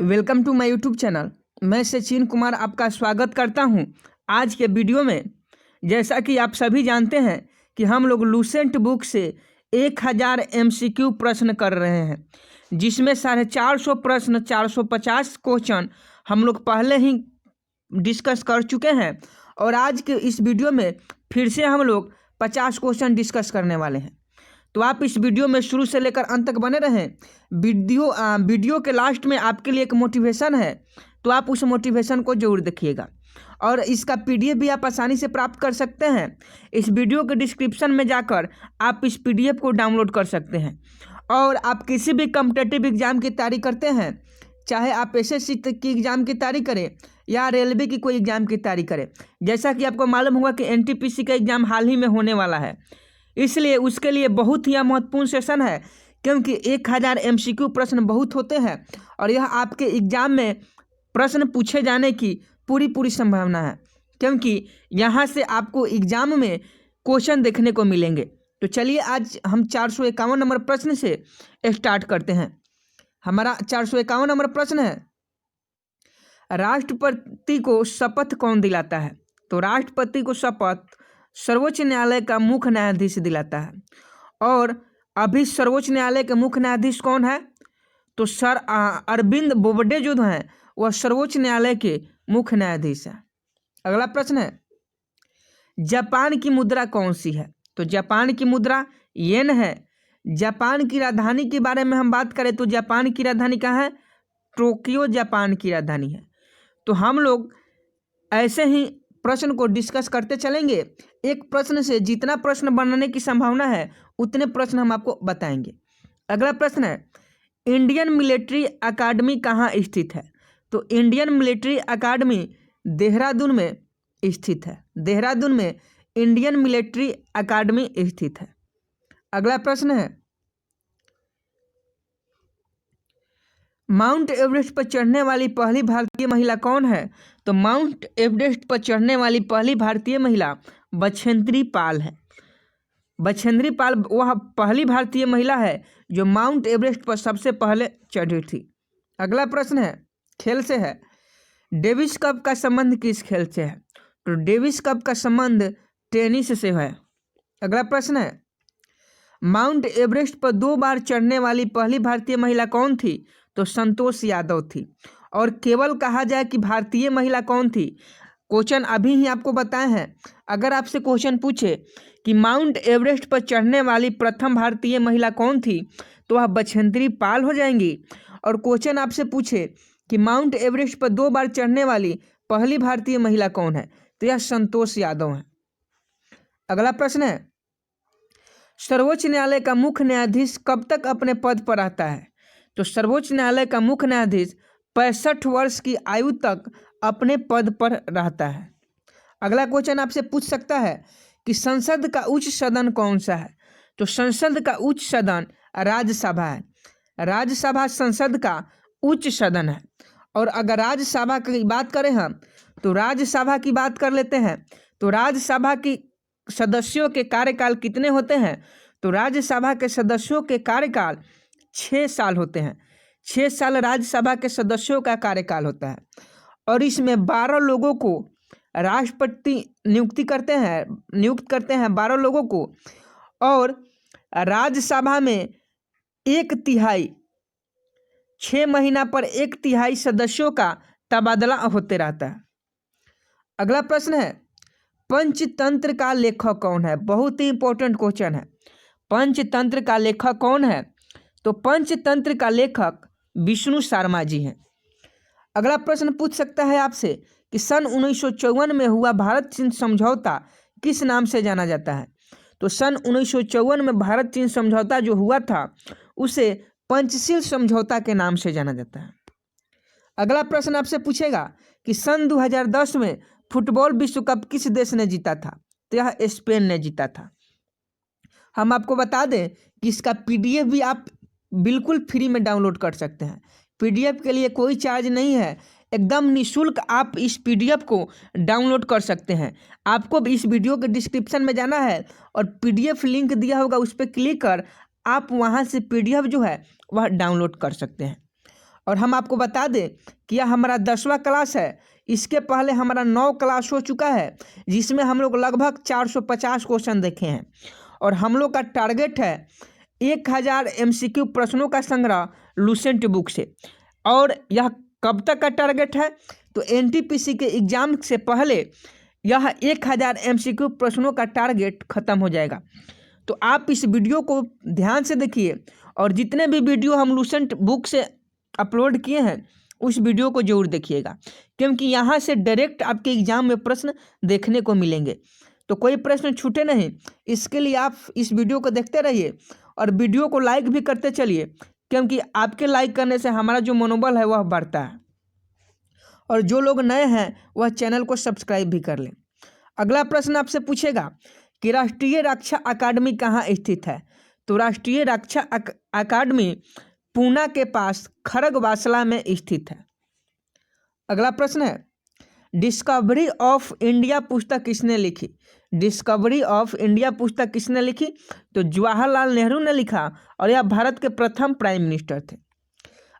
Welcome to my YouTube channel. मैं सचिन कुमार आपका स्वागत करता हूं। आज के वीडियो में जैसा कि आप सभी जानते हैं कि हम लोग लूसेंट बुक से 1000 MCQ प्रश्न कर रहे हैं, जिसमें 450 प्रश्न 450 क्वेश्चन हम लोग पहले ही डिस्कस कर चुके हैं और आज के इस वीडियो में फिर से हम लोग 50 क्वेश्चन डिस्कस करने वाले हैं। तो आप इस वीडियो में शुरू से लेकर अंत तक बने रहें। वीडियो के लास्ट में आपके लिए एक मोटिवेशन है, तो आप उस मोटिवेशन को जरूर देखिएगा और इसका PDF भी आप आसानी से प्राप्त कर सकते हैं। इस वीडियो के डिस्क्रिप्शन में जाकर आप इस PDF को डाउनलोड कर सकते हैं। और आप किसी भी कॉम्पिटिटिव एग्जाम की तैयारी करते हैं, चाहे आप SSC की एग्ज़ाम की तैयारी करें या रेलवे की कोई एग्ज़ाम की तैयारी करें, जैसा कि आपको मालूम होगा कि NTPC का एग्ज़ाम हाल ही में होने वाला है, इसलिए उसके लिए बहुत ही महत्वपूर्ण सेशन है, क्योंकि 1000 MCQ प्रश्न बहुत होते हैं और यह आपके एग्ज़ाम में प्रश्न पूछे जाने की पूरी संभावना है, क्योंकि यहाँ से आपको एग्ज़ाम में क्वेश्चन देखने को मिलेंगे। तो चलिए आज हम 451 नंबर प्रश्न से स्टार्ट करते हैं। हमारा 451 नंबर प्रश्न है, राष्ट्रपति को शपथ कौन दिलाता है? तो राष्ट्रपति को शपथ सर्वोच्च न्यायालय का मुख्य न्यायाधीश दिलाता है। और अभी सर्वोच्च न्यायालय के मुख्य न्यायाधीश कौन है? तो सर अरविंद बोबडे जो हैं वह सर्वोच्च न्यायालय के मुख्य न्यायाधीश हैं। अगला प्रश्न है, जापान की मुद्रा कौन सी है? तो जापान की मुद्रा येन है। जापान की राजधानी के बारे में हम बात करें तो जापान की राजधानी कहाँ है? टोक्यो जापान की राजधानी है। तो हम लोग ऐसे ही प्रश्न को डिस्कस करते चलेंगे। एक प्रश्न से जितना प्रश्न बनने की संभावना है उतने प्रश्न हम आपको बताएंगे। अगला प्रश्न है, इंडियन मिलिट्री अकादमी कहाँ स्थित है? तो इंडियन मिलिट्री अकादमी देहरादून में स्थित है। देहरादून में इंडियन मिलिट्री अकादमी स्थित है। अगला प्रश्न है, माउंट एवरेस्ट पर चढ़ने वाली पहली भारतीय महिला कौन है? तो माउंट एवरेस्ट पर चढ़ने वाली पहली भारतीय महिला बछेंद्री पाल है। बछेंद्री पाल वह पहली भारतीय महिला है जो माउंट एवरेस्ट पर सबसे पहले चढ़ी थी। अगला प्रश्न है, खेल से है, डेविस कप का संबंध किस खेल से है? तो डेविस कप का संबंध टेनिस से है। अगला प्रश्न है, माउंट एवरेस्ट पर 2 बार चढ़ने वाली पहली भारतीय महिला कौन थी? तो संतोष यादव थी। और केवल कहा जाए कि भारतीय महिला कौन थी, क्वेश्चन अभी ही आपको बताए हैं। अगर आपसे क्वेश्चन पूछे कि माउंट एवरेस्ट पर चढ़ने वाली प्रथम भारतीय महिला कौन थी, तो वह बछेंद्री पाल हो जाएंगी। और क्वेश्चन आपसे पूछे कि माउंट एवरेस्ट पर 2 बार चढ़ने वाली पहली भारतीय महिला कौन है, तो यह संतोष यादव है। अगला प्रश्न है, सर्वोच्च न्यायालय का मुख्य न्यायाधीश कब तक अपने पद पर रहता है? तो सर्वोच्च न्यायालय का मुख्य न्यायाधीश 65 वर्ष की आयु तक अपने पद पर रहता है। अगला क्वेश्चन आपसे पूछ सकता है कि संसद का उच्च सदन कौन सा है? तो संसद का उच्च सदन राज्यसभा है। राज्यसभा संसद का उच्च सदन है। और अगर राज्यसभा की बात करें हम, तो राज्यसभा की बात कर लेते हैं। तो राज्यसभा की सदस्यों के कार्यकाल कितने होते हैं? तो राज्यसभा के सदस्यों के कार्यकाल 6 साल होते हैं। 6 साल राज्यसभा के सदस्यों का कार्यकाल होता है। और इसमें 12 लोगों को राष्ट्रपति नियुक्त करते हैं 12 लोगों को। और राज्यसभा में 1/3 6 महीना पर 1/3 सदस्यों का तबादला होते रहता है। अगला प्रश्न है, पंचतंत्र का लेखक कौन है? बहुत ही इंपॉर्टेंट क्वेश्चन है। पंचतंत्र का लेखक कौन है? तो पंचतंत्र का लेखक विष्णु शर्मा जी हैं। अगला प्रश्न पूछ सकता है आपसे कि सन 1954 में हुआ भारत चीन समझौता किस नाम से जाना जाता है? तो सन 1954 में भारत चीन समझौता जो हुआ था उसे पंचशील समझौता के नाम से जाना जाता है। अगला प्रश्न आपसे पूछेगा कि सन 2010 में फुटबॉल विश्व कप किस देश ने जीता था? तो यह स्पेन ने जीता था। हम आपको बता दें कि इसका PDF भी आप बिल्कुल फ्री में डाउनलोड कर सकते हैं। PDF के लिए कोई चार्ज नहीं है, एकदम निःशुल्क आप इस PDF को डाउनलोड कर सकते हैं। आपको इस वीडियो के डिस्क्रिप्शन में जाना है और PDF लिंक दिया होगा, उस पर क्लिक कर आप वहां से PDF जो है वह डाउनलोड कर सकते हैं। और हम आपको बता दें कि यह हमारा 10वां क्लास है। इसके पहले हमारा 9 क्लास हो चुका है, जिसमें हम लोग लगभग 450 क्वेश्चन देखे हैं। और हम लोग का टारगेट है 1000 MCQ प्रश्नों का संग्रह लुसेंट बुक से। और यह कब तक का टारगेट है? तो NTPC के एग्जाम से पहले यह 1000 MCQ प्रश्नों का टारगेट खत्म हो जाएगा। तो आप इस वीडियो को ध्यान से देखिए और जितने भी वीडियो हम लुसेंट बुक से अपलोड किए हैं उस वीडियो को जरूर देखिएगा, क्योंकि यहाँ से डायरेक्ट आपके एग्जाम में प्रश्न देखने को मिलेंगे। तो कोई प्रश्न छूटे नहीं, इसके लिए आप इस वीडियो को देखते रहिए और वीडियो को लाइक भी करते चलिए, क्योंकि आपके लाइक करने से हमारा जो मनोबल है वह बढ़ता है। और जो लोग नए हैं वह चैनल को सब्सक्राइब भी कर लें। अगला प्रश्न आपसे पूछेगा कि राष्ट्रीय रक्षा अकादमी कहाँ स्थित है? तो राष्ट्रीय रक्षा अकादमी पूना के पास खड़गवासला में स्थित है। अगला प्रश्न है, डिस्कवरी ऑफ इंडिया पुस्तक किसने लिखी? डिस्कवरी ऑफ इंडिया पुस्तक किसने लिखी? तो जवाहरलाल नेहरू ने लिखा और यह भारत के प्रथम प्राइम मिनिस्टर थे।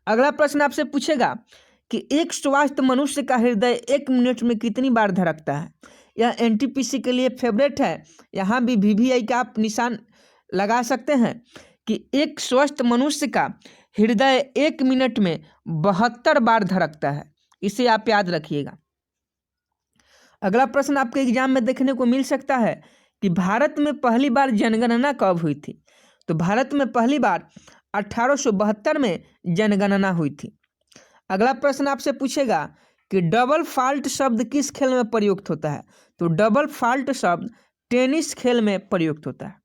अगला प्रश्न आपसे पूछेगा कि एक स्वस्थ मनुष्य का हृदय 1 मिनट में कितनी बार धड़कता है? यह NTPC के लिए फेवरेट है। यहाँ भी VVI का आप निशान लगा सकते हैं कि एक स्वस्थ मनुष्य का हृदय 1 मिनट में 72 बार धड़कता है। इसे आप याद रखिएगा। अगला प्रश्न आपके एग्जाम में देखने को मिल सकता है कि भारत में पहली बार जनगणना कब हुई थी? तो भारत में पहली बार 1872 में जनगणना हुई थी। अगला प्रश्न आपसे पूछेगा कि डबल फॉल्ट शब्द किस खेल में प्रयुक्त होता है? तो डबल फॉल्ट शब्द टेनिस खेल में प्रयुक्त होता है।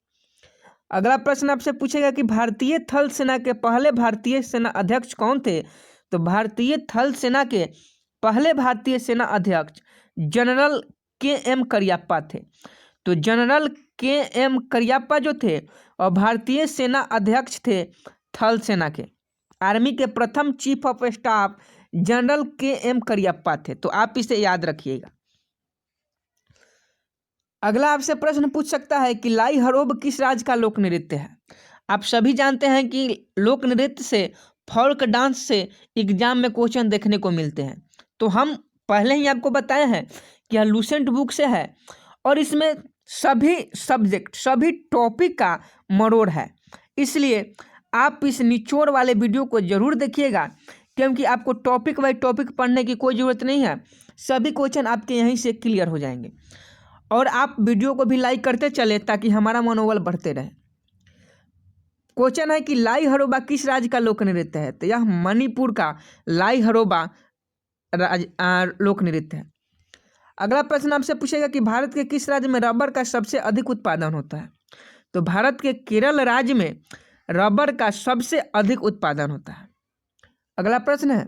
अगला प्रश्न आपसे पूछेगा कि भारतीय थल सेना के पहले भारतीय सेना अध्यक्ष कौन थे? तो भारतीय थल सेना के पहले भारतीय सेना अध्यक्ष जनरल KM करियप्पा थे। तो जनरल KM करियप्पा जो थे और भारतीय सेना अध्यक्ष थे थल सेना के। आर्मी के प्रथम chief of staff general KM Cariappa थे। तो आप इसे याद रखिएगा। अगला आपसे प्रश्न पूछ सकता है कि लाई हरोब किस राज्य का लोक नृत्य है? आप सभी जानते हैं कि लोक नृत्य से, फोल्क डांस से एग्जाम में क्वेश्चन देखने को मिलते हैं। तो हम पहले ही आपको बताए हैं कि यह लुसेंट बुक से है और इसमें सभी सब्जेक्ट, सभी टॉपिक का मरोड़ है। इसलिए आप इस निचोड़ वाले वीडियो को जरूर देखिएगा, क्योंकि आपको टॉपिक बाय टॉपिक पढ़ने की कोई ज़रूरत नहीं है। सभी क्वेश्चन आपके यहीं से क्लियर हो जाएंगे। और आप वीडियो को भी लाइक करते चले ताकि हमारा मनोबल बढ़ते रहे। क्वेश्चन है कि लाई हरोबा किस राज्य का लोक नृत्य है? तो यह मणिपुर का लाई हरोबा लोक नृत्य है। अगला प्रश्न आपसे पूछेगा कि भारत के किस राज्य में रबर का सबसे अधिक उत्पादन होता है? तो भारत के केरल राज्य में रबर का सबसे अधिक उत्पादन होता है। अगला प्रश्न है,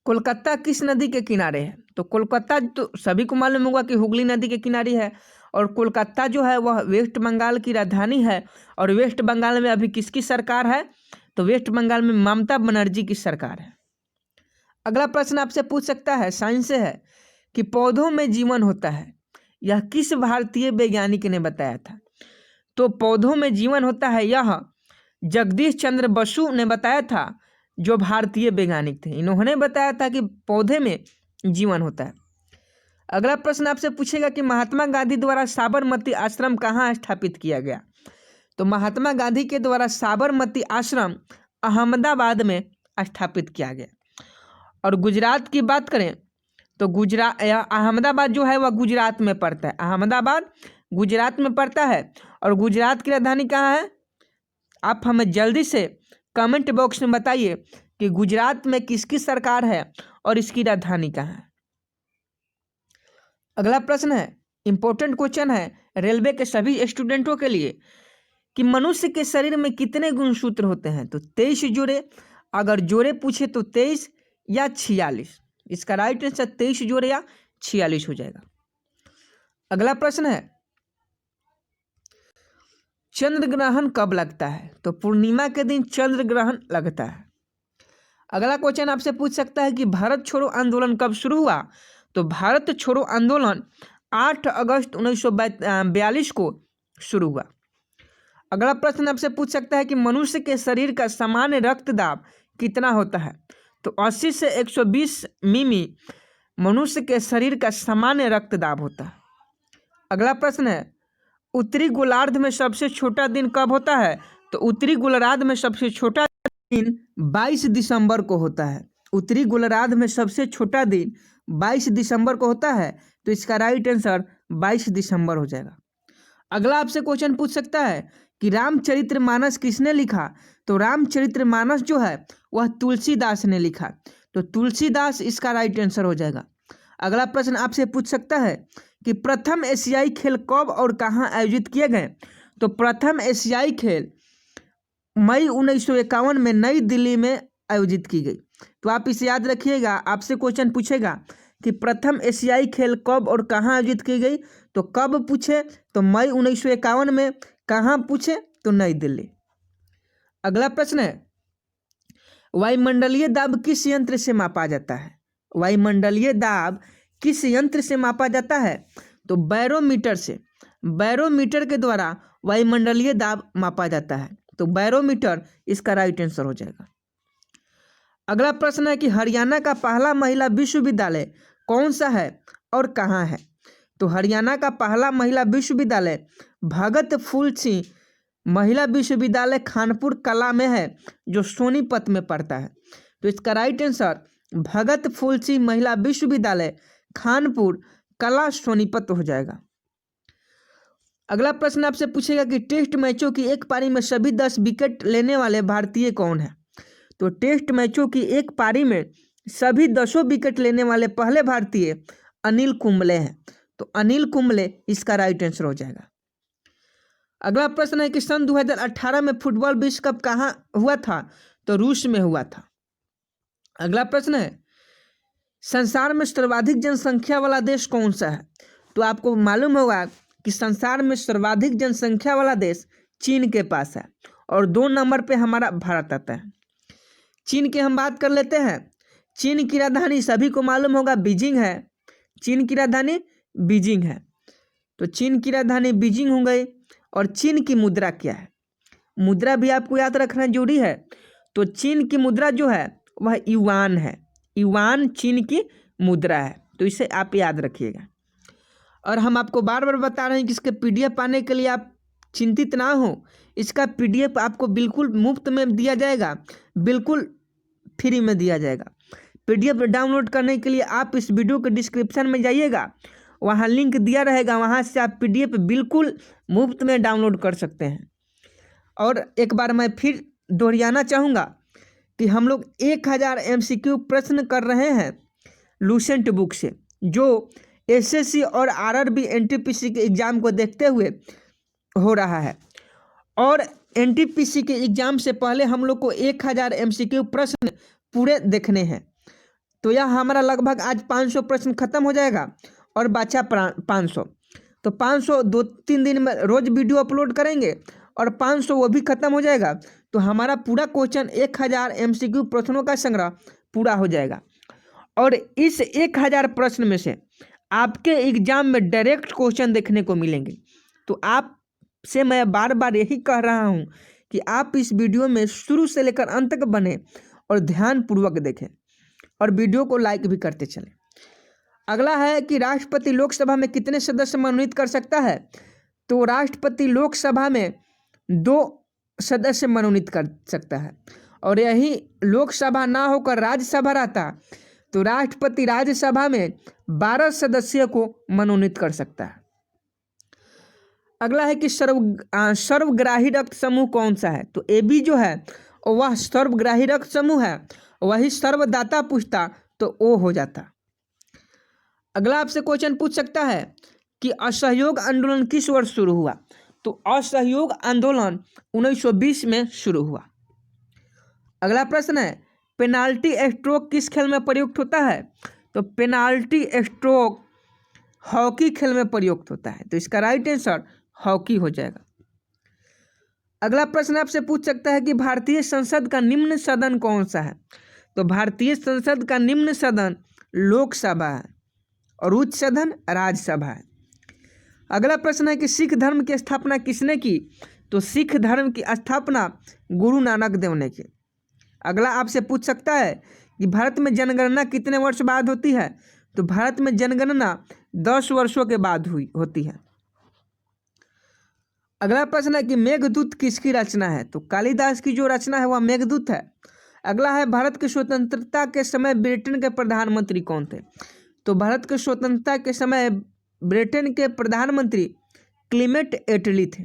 कोलकाता किस नदी के किनारे है? तो कोलकाता तो सभी को मालूम होगा कि हुगली नदी के किनारे है। और कोलकाता जो है वह वेस्ट बंगाल की राजधानी है। और वेस्ट बंगाल में अभी किसकी सरकार है? तो वेस्ट बंगाल में ममता बनर्जी की सरकार है। अगला प्रश्न आपसे पूछ सकता है, साइंस से है, कि पौधों में जीवन होता है। यह किस भारतीय वैज्ञानिक ने बताया था? तो पौधों में जीवन होता है यह जगदीश चंद्र बसु ने बताया था, जो भारतीय वैज्ञानिक थे। इन्होंने बताया था कि पौधे में जीवन होता है। अगला प्रश्न आपसे पूछेगा कि महात्मा गांधी द्वारा साबरमती आश्रम कहाँ स्थापित किया गया? तो महात्मा गांधी के द्वारा साबरमती आश्रम अहमदाबाद में स्थापित किया गया। और गुजरात की बात करें तो अहमदाबाद जो है वह गुजरात में पड़ता है। अहमदाबाद गुजरात में पड़ता है। और गुजरात की राजधानी कहाँ है? आप हमें जल्दी से कमेंट बॉक्स में बताइए कि गुजरात में किसकी सरकार है और इसकी राजधानी कहाँ है। अगला प्रश्न है, इंपॉर्टेंट क्वेश्चन है रेलवे के सभी स्टूडेंटों के लिए, कि मनुष्य के शरीर में कितने गुणसूत्र होते हैं? तो 23 जोड़े। अगर जोड़े पूछे तो 23 या 46। इसका राइट आंसर 23 जोड़े या 46 हो जाएगा। अगला प्रश्न है, चंद्र ग्रहण कब लगता है? तो पूर्णिमा के दिन चंद्र ग्रहण लगता है। अगला क्वेश्चन आपसे पूछ सकता है कि भारत छोड़ो आंदोलन कब शुरू हुआ? तो भारत छोड़ो आंदोलन 8 अगस्त 1942 को शुरू हुआ। अगला प्रश्न आपसे पूछ सकता है कि मनुष्य के शरीर का सामान्य रक्तदाब कितना होता है? तो 80 से 120 मिमी मनुष्य के शरीर का सामान्य रक्तदाब होता है। अगला प्रश्न है, उत्तरी गोलार्ध में सबसे छोटा दिन कब होता है? तो उत्तरी गोलार्ध में सबसे छोटा दिन 22 दिसंबर को होता है। उत्तरी गोलार्ध में सबसे छोटा दिन 22 दिसंबर को होता है। तो इसका राइट आंसर 22 दिसंबर हो जाएगा। अगला आपसे क्वेश्चन पूछ सकता है कि रामचरितमानस किसने लिखा? तो रामचरितमानस जो है वह तुलसीदास ने लिखा। तो तुलसीदास इसका राइट आंसर हो जाएगा। अगला प्रश्न आपसे पूछ सकता है कि प्रथम एशियाई खेल कब और कहाँ आयोजित किए गए? तो प्रथम एशियाई खेल मई 1951 में नई दिल्ली में आयोजित की गई। तो आप इसे याद रखिएगा, आपसे क्वेश्चन पूछेगा कि प्रथम एशियाई खेल कब और कहाँ आयोजित की गई। तो कब पूछे तो मई 1951 में, कहाँ पूछे तो नई दिल्ली। अगला प्रश्न है, वायुमंडलीय दाब किस यंत्र से मापा जाता है? वायुमंडलीय दाब किस यंत्र से मापा जाता है? तो बैरोमीटर से। बैरोमीटर के द्वारा वायुमंडलीय दाब मापा जाता है। तो बैरोमीटर इसका राइट आंसर हो जाएगा। अगला प्रश्न है कि हरियाणा का पहला महिला विश्वविद्यालय कौन सा है और कहाँ है? तो हरियाणा का पहला महिला विश्वविद्यालय भगत फूल सिंह महिला विश्वविद्यालय खानपुर कला में है, जो सोनीपत में पड़ता है। तो इसका राइट आंसर भगत फूल सिंह महिला विश्वविद्यालय खानपुर कला सोनीपत हो जाएगा। अगला प्रश्न आपसे पूछेगा कि टेस्ट मैचों की एक पारी में सभी 10 विकेट लेने वाले भारतीय कौन है? तो टेस्ट मैचों की एक पारी में सभी 10 विकेट लेने वाले पहले भारतीय अनिल कुंबले हैं। तो अनिल कुंबले इसका राइट आंसर हो जाएगा। अगला प्रश्न है कि सन 2018 में फुटबॉल विश्व कप कहाँ हुआ था? तो रूस में हुआ था। अगला प्रश्न है, संसार में सर्वाधिक जनसंख्या वाला देश कौन सा है? तो आपको मालूम होगा कि संसार में सर्वाधिक जनसंख्या वाला देश चीन के पास है और 2 नंबर पे हमारा भारत आता है। चीन की हम बात कर लेते हैं। चीन की राजधानी सभी को मालूम होगा बीजिंग है। चीन की राजधानी बीजिंग है। तो चीन की राजधानी बीजिंग हो गई। और चीन की मुद्रा क्या है? मुद्रा भी आपको याद रखना जरूरी है। तो चीन की मुद्रा जो है वह युआन है। युआन चीन की मुद्रा है। तो इसे आप याद रखिएगा। और हम आपको बार बार बता रहे हैं कि इसके PDF पाने के लिए आप चिंतित ना हो। इसका PDF आपको बिल्कुल मुफ्त में दिया जाएगा, बिल्कुल फ्री में दिया जाएगा। PDF डाउनलोड करने के लिए आप इस वीडियो के डिस्क्रिप्शन में जाइएगा, वहाँ लिंक दिया रहेगा, वहाँ से आप PDF बिल्कुल मुफ्त में डाउनलोड कर सकते हैं। और एक बार मैं फिर दोहराना चाहूँगा कि हम लोग 1000 MCQ प्रश्न कर रहे हैं लूसेंट बुक से, जो SSC और RRB NTPC के एग्ज़ाम को देखते हुए हो रहा है। और NTPC के एग्ज़ाम से पहले हम लोग को 1000 MCQ प्रश्न पूरे देखने हैं। तो यह हमारा लगभग आज 500 प्रश्न खत्म हो जाएगा और बचा 500। तो 500 2-3 दिन में रोज़ वीडियो अपलोड करेंगे और 500 वो भी खत्म हो जाएगा। तो हमारा पूरा क्वेश्चन 1000 MCQ प्रश्नों का संग्रह पूरा हो जाएगा। और इस 1000 प्रश्न में से आपके एग्जाम में डायरेक्ट क्वेश्चन देखने को मिलेंगे। तो आपसे मैं बार बार यही कह रहा हूँ कि आप इस वीडियो में शुरू से लेकर अंत तक बने और ध्यानपूर्वक देखें और वीडियो को लाइक भी करते चलें। अगला है कि राष्ट्रपति लोकसभा में कितने सदस्य मनोनीत कर सकता है? तो राष्ट्रपति लोकसभा में 2 सदस्य मनोनीत कर सकता है। और यही लोकसभा ना होकर राज्यसभा रहता तो राष्ट्रपति राज्यसभा में 12 सदस्यों को मनोनीत कर सकता है। अगला है कि सर्वग्राही रक्त समूह कौन सा है? तो AB जो है वह सर्वग्राही रक्त समूह है। वही सर्वदाता पूछता तो O हो जाता। अगला आपसे क्वेश्चन पूछ सकता है कि असहयोग आंदोलन किस वर्ष शुरू हुआ? तो असहयोग आंदोलन 1920 में शुरू हुआ। अगला प्रश्न है, पेनाल्टी स्ट्रोक किस खेल में प्रयुक्त होता है? तो पेनाल्टी स्ट्रोक हॉकी खेल में प्रयुक्त होता है। तो इसका राइट आंसर हॉकी हो जाएगा। अगला प्रश्न आपसे पूछ सकता है कि भारतीय संसद का निम्न सदन कौन सा है? तो भारतीय संसद का निम्न सदन लोकसभा है और उच्च सदन राज्यसभा है। अगला प्रश्न है कि सिख धर्म की स्थापना किसने की? तो सिख धर्म की स्थापना गुरु नानक देव ने की। अगला आपसे पूछ सकता है कि भारत में जनगणना कितने वर्ष बाद होती है, तो भारत में जनगणना 10 वर्षों के बाद होती है। अगला प्रश्न है कि मेघदूत किसकी रचना है, तो कालिदास की जो रचना है वह मेघदूत है। अगला है भारत की स्वतंत्रता के समय ब्रिटेन के प्रधानमंत्री कौन थे, तो भारत की स्वतंत्रता के समय ब्रिटेन के प्रधानमंत्री क्लीमेंट एटली थे।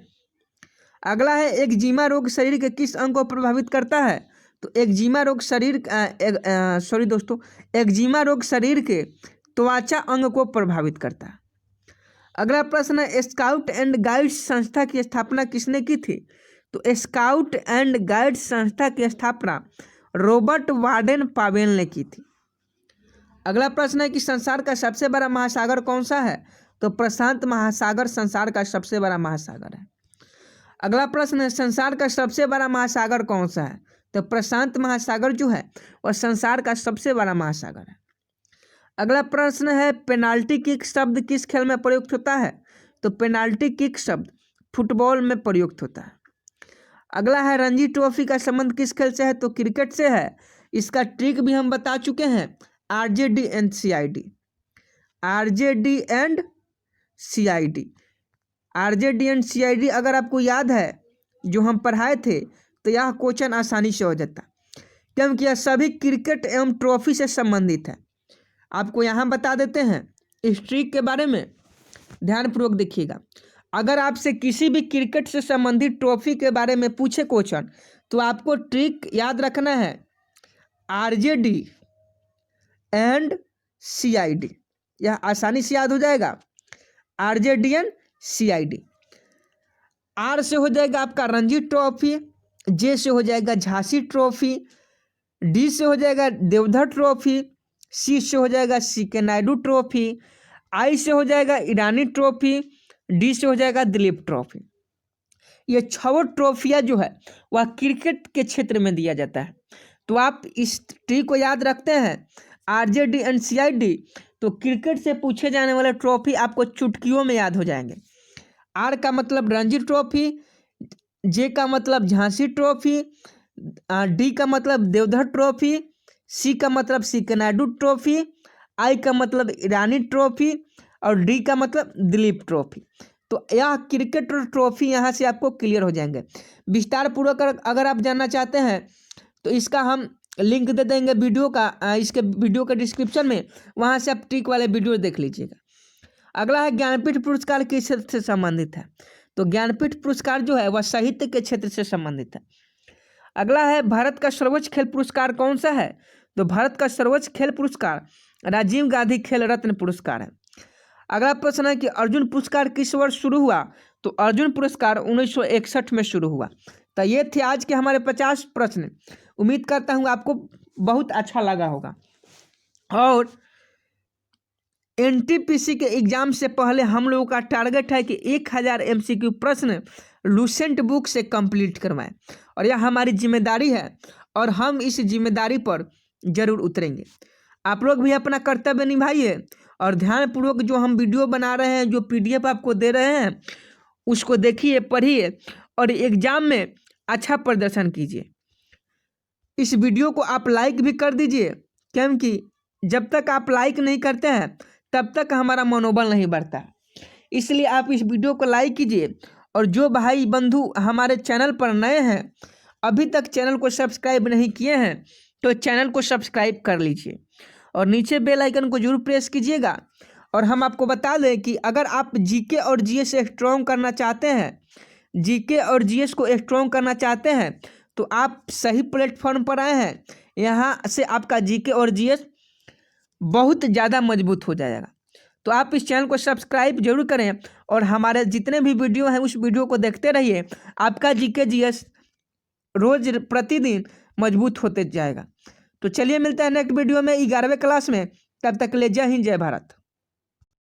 अगला है एक्जिमा रोग शरीर के किस अंग को प्रभावित करता है, तो एक्जिमा रोग शरीर के त्वचा अंग को प्रभावित करता है। अगला प्रश्न है स्काउट एंड गाइड्स संस्था की स्थापना किसने की थी, तो स्काउट एंड गाइड्स संस्था की स्थापना रॉबर्ट वार्डन पावेल ने की थी। अगला प्रश्न है कि संसार का सबसे बड़ा महासागर कौन सा है, तो प्रशांत महासागर संसार का सबसे बड़ा महासागर है। अगला प्रश्न है संसार का सबसे बड़ा महासागर कौन सा है, तो प्रशांत महासागर जो है वह संसार का सबसे बड़ा महासागर है। अगला प्रश्न है पेनाल्टी किक शब्द किस खेल में प्रयुक्त होता है, तो पेनाल्टी किक शब्द फुटबॉल में प्रयुक्त होता है। अगला है रणजी ट्रॉफी का संबंध किस खेल से है, तो क्रिकेट से है। इसका ट्रिक भी हम बता चुके हैं, आरजेडी एंड सीआईडी। अगर आपको याद है जो हम पढ़ाए थे तो यह क्वेश्चन आसानी से हो जाता, क्योंकि यह सभी क्रिकेट एवं ट्रॉफी से संबंधित है। आपको यहाँ बता देते हैं इस ट्रिक के बारे में, ध्यानपूर्वक देखिएगा। अगर आपसे किसी भी क्रिकेट से संबंधित ट्रॉफी के बारे में पूछे क्वेश्चन, तो आपको ट्रिक याद रखना है आरजेडी एंड सीआईडी, यह आसानी से याद हो जाएगा। आरजेडी एंड सीआईडी, आर से हो जाएगा आपका रणजी ट्रॉफी, जे से हो जाएगा झांसी ट्रॉफी, डी से हो जाएगा देवधर ट्रॉफी, सी से हो जाएगा सीके नायडू ट्रॉफी, आई से हो जाएगा ईरानी ट्रॉफी, डी से हो जाएगा दिलीप ट्रॉफी। ये 6 ट्रॉफियाँ जो है वह क्रिकेट के क्षेत्र में दिया जाता है। तो आप इस ट्री को याद रखते हैं आरजेडी एंड सीआईडी, तो क्रिकेट से पूछे जाने वाले ट्रॉफी आपको चुटकियों में याद हो जाएंगे। आर का मतलब रणजी ट्रॉफी, जे का मतलब झांसी ट्रॉफी, डी का मतलब देवधर ट्रॉफी, सी का मतलब सीके नायडू ट्रॉफी, आई का मतलब ईरानी ट्रॉफी और डी का मतलब दिलीप ट्रॉफी। तो यह क्रिकेट और ट्रॉफी यहाँ से आपको क्लियर हो जाएंगे। विस्तार पूर्वक अगर आप जानना चाहते हैं तो इसका हम लिंक दे देंगे वीडियो का, इसके वीडियो के डिस्क्रिप्शन में, वहाँ से आप ट्रिक वाले वीडियो देख लीजिएगा। अगला है ज्ञानपीठ पुरस्कार किस क्षेत्र से संबंधित है, तो ज्ञानपीठ पुरस्कार जो है वह साहित्य के क्षेत्र से संबंधित है। अगला है भारत का सर्वोच्च खेल पुरस्कार कौन सा है, तो भारत का सर्वोच्च खेल पुरस्कार राजीव गांधी खेल रत्न पुरस्कार है। अगला प्रश्न है कि अर्जुन पुरस्कार किस वर्ष शुरू हुआ, तो अर्जुन पुरस्कार 1961 में शुरू हुआ। तो ये थे आज के हमारे 50 प्रश्न। उम्मीद करता हूँ आपको बहुत अच्छा लगा होगा। और एनटीपीसी के एग्जाम से पहले हम लोगों का टारगेट है कि 1000 MCQ प्रश्न लूसेंट बुक से कंप्लीट करवाएं, और यह हमारी जिम्मेदारी है और हम इस जिम्मेदारी पर जरूर उतरेंगे। आप लोग भी अपना कर्तव्य निभाइए और ध्यानपूर्वक जो हम वीडियो बना रहे हैं, जो PDF आपको दे रहे हैं, उसको देखिए, पढ़िए और एग्जाम में अच्छा प्रदर्शन कीजिए। इस वीडियो को आप लाइक भी कर दीजिए, क्योंकि जब तक आप लाइक नहीं करते हैं तब तक हमारा मनोबल नहीं बढ़ता। इसलिए आप इस वीडियो को लाइक कीजिए। और जो भाई बंधु हमारे चैनल पर नए हैं, अभी तक चैनल को सब्सक्राइब नहीं किए हैं, तो चैनल को सब्सक्राइब कर लीजिए और नीचे बेल आइकन को जरूर प्रेस कीजिएगा। और हम आपको बता दें कि अगर आप जीके और जीएस स्ट्रॉन्ग करना चाहते हैं, जीके और जीएस को स्ट्रॉन्ग करना चाहते हैं, तो आप सही प्लेटफॉर्म पर आए हैं। यहाँ से आपका जीके और जीएस बहुत ज़्यादा मजबूत हो जाएगा। तो आप इस चैनल को सब्सक्राइब जरूर करें और हमारे जितने भी वीडियो हैं उस वीडियो को देखते रहिए। आपका जीके जीएस रोज प्रतिदिन मजबूत होते जाएगा। तो चलिए मिलते हैं नेक्स्ट वीडियो में 11वें क्लास में। तब तक के लिए जय हिंद, जय भारत।